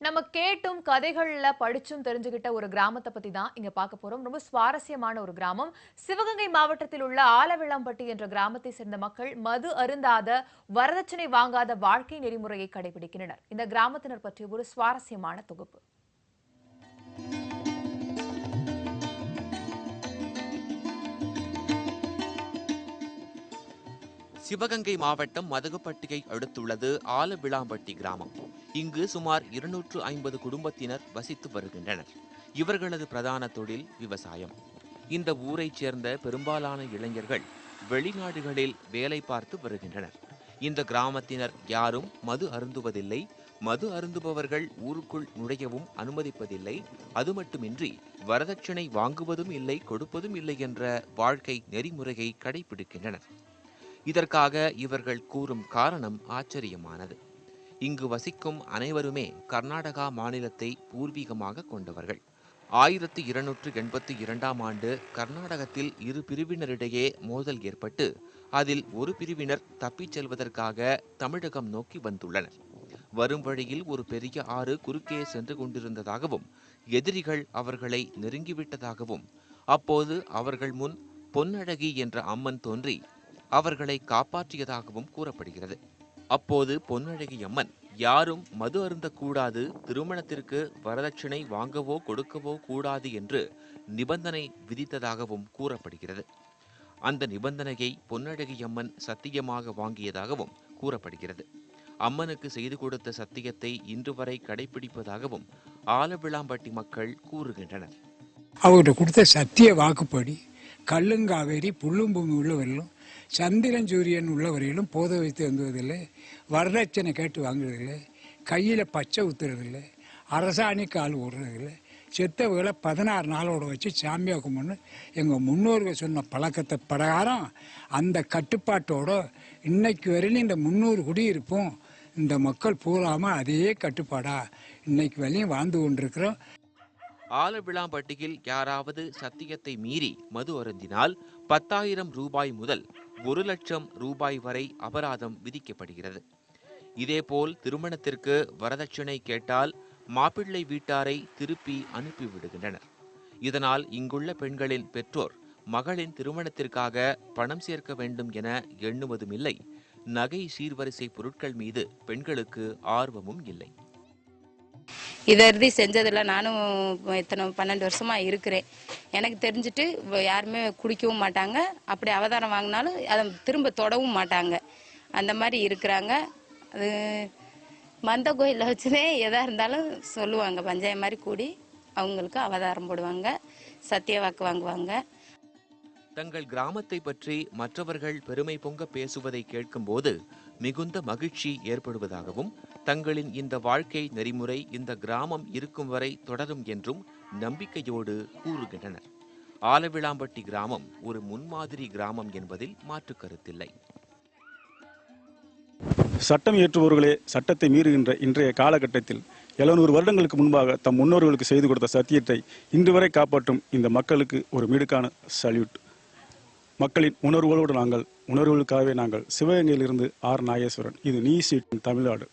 நம்ம கேட்டும் கதைகள்ல படிச்சும் தெரிஞ்சுக்கிட்ட ஒரு கிராமத்தை பத்தி தான் இங்க பார்க்க போறோம். ரொம்ப சுவாரஸ்யமான ஒரு கிராமம். சிவகங்கை மாவட்டத்தில் உள்ள ஆலவிளாம்பட்டி என்ற கிராமத்தை சேர்ந்த மக்கள் மது அருந்தாத, வரதட்சணை வாங்காத வாழ்க்கை நெறிமுறையை கடைபிடிக்கின்றனர். இந்த கிராமத்தினர் பற்றிய ஒரு சுவாரஸ்யமான தொகுப்பு. சிவகங்கை மாவட்டம் மதகுப்பட்டியை அடுத்துள்ளது ஆலவிளாம்பட்டி கிராமம். இங்கு சுமார் 250 குடும்பத்தினர் வசித்து வருகின்றனர். இவர்களது பிரதான தொழில் விவசாயம். இந்த ஊரைச் சேர்ந்த பெரும்பாலான இளைஞர்கள் வெளிநாடுகளில் வேலை பார்த்து வருகின்றனர். இந்த கிராமத்தினர் யாரும் மது அருந்துவதில்லை. மது அருந்துபவர்கள் ஊருக்குள் நுழையவும் அனுமதிப்பதில்லை. அது மட்டுமின்றி வரதட்சணை வாங்குவதும் இல்லை, கொடுப்பதும் இல்லை என்ற வாழ்க்கை நெறிமுறையை கடைபிடிக்கின்றனர். இதற்காக இவர்கள் கூறும் காரணம் ஆச்சரியமானது. இங்கு வசிக்கும் அனைவருமே கர்நாடகா மாநிலத்தை பூர்வீகமாக கொண்டவர்கள். 1282ஆம் ஆண்டு கர்நாடகத்தில் இரு பிரிவினரிடையே மோதல் ஏற்பட்டு அதில் ஒரு பிரிவினர் தப்பிச் செல்வதற்காக தமிழகம் நோக்கி வந்துள்ளனர். வரும் வழியில் ஒரு பெரிய ஆறு குறுக்கே சென்று கொண்டிருந்ததாகவும் எதிரிகள் அவர்களை நெருங்கிவிட்டதாகவும் அப்போது அவர்கள் முன் பொன்னழகி என்ற அம்மன் தோன்றி அவர்களை காப்பாற்றியதாகவும் கூறப்படுகிறது. அப்போது பொன்னழகி அம்மன் யாரும் மது அருந்தக்கூடாது, திருமணத்திற்கு வரதட்சணை வாங்கவோ கொடுக்கவோ கூடாது என்று நிபந்தனை விதித்ததாகவும் கூறப்படுகிறது. அந்த நிபந்தனையை பொன்னழகி அம்மன் சத்தியமாக வாங்கியதாகவும் கூறப்படுகிறது. அம்மனுக்கு செய்து கொடுத்த சத்தியத்தை இன்று வரை கடைபிடிப்பதாகவும் ஆலவிளாம்பட்டி மக்கள் கூறுகின்றனர். அவர்கிட்ட கொடுத்த சத்திய வாக்குப்படி கல்லுங்காவேரி புல்லும் பூமி உள்ளவரையிலும் சந்திரன் சூரியன் உள்ளவரையிலும் போத வைத்து வந்துவதில்லை, வரதட்சணை கேட்டு வாங்குறதில்லை, கையில் பச்சை ஊத்துறதில்லை, அரசாணி கால் ஓடுறதில்லை, செத்தவர்களை 16 நாளோட வச்சு சாமியாக கும்பிட்னு எங்கள் முன்னோர்கள் சொன்ன பழக்கத்தை பிரகாரம் அந்த கட்டுப்பாட்டோட இன்னைக்கு வரையிலும் இந்த 300 குடியிருப்போம் இந்த மக்கள் பூராமல் அதே கட்டுப்பாடா இன்னைக்கு வரையும் வாழ்ந்து கொண்டிருக்கிறோம். ஆலவிளாம்பட்டியில் யாராவது சத்தியத்தை மீறி மது அருந்தினால் 10,000 ரூபாய் முதல் 1,00,000 ரூபாய் வரை அபராதம் விதிக்கப்படுகிறது. இதேபோல் திருமணத்திற்கு வரதட்சணை கேட்டால் மாப்பிள்ளை வீட்டாரை திருப்பி அனுப்பிவிடுகின்றனர். இதனால் இங்குள்ள பெண்களின் பெற்றோர் மகளின் திருமணத்திற்காக பணம் சேர்க்க வேண்டும் என எண்ணுவதும் இல்லை. நகை சீர்வரிசை பொருட்கள் மீது பெண்களுக்கு ஆர்வமும் இல்லை. இதை செஞ்சதில்லை. நானும் இத்தனை 12 வருஷமா இருக்கிறேன். எனக்கு தெரிஞ்சுட்டு யாருமே குடிக்கவும் மாட்டாங்க. அப்படி அவதாரம் வாங்கினாலும் அதை திரும்ப தொடவும் மாட்டாங்க. அந்த மாதிரி இருக்கிறாங்க. அது மந்த கோயிலில் வச்சுதே எதாக இருந்தாலும் சொல்லுவாங்க. பஞ்சாயம் மாதிரி கூடி அவங்களுக்கு அவதாரம் போடுவாங்க, சத்திய வாக்கு வாங்குவாங்க. தங்கள் கிராமத்தை பற்றி மற்றவர்கள் பெருமை பொங்க பேசுவதை கேட்கும்போது மிகுந்த மகிழ்ச்சி ஏற்படுவதாகவும் தங்களின் இந்த வாழ்க்கை நெறிமுறை இந்த கிராமம் இருக்கும் வரை தொடரும் என்றும் நம்பிக்கையோடு கூறுகின்றனர். ஆலவிளாம்பட்டி கிராமம் ஒரு முன்மாதிரி கிராமம் என்பதில் மாற்று கருத்தில்லை. சட்டம் இயற்றுபவர்களே சட்டத்தை மீறுகின்ற இன்றைய காலகட்டத்தில் 700 வருடங்களுக்கு முன்பாக தம் முன்னோர்களுக்கு செய்து கொடுத்த சத்தியத்தை இன்று வரை காப்பாற்றும் இந்த மக்களுக்கு ஒரு மிடுக்கான சல்யூட். மக்களின் உணர்வுகளுக்காகவே நாங்கள் சிவகங்கையிலிருந்து ஆர். நாகேஸ்வரன். இது நியூஸ் 18 தமிழ்நாடு.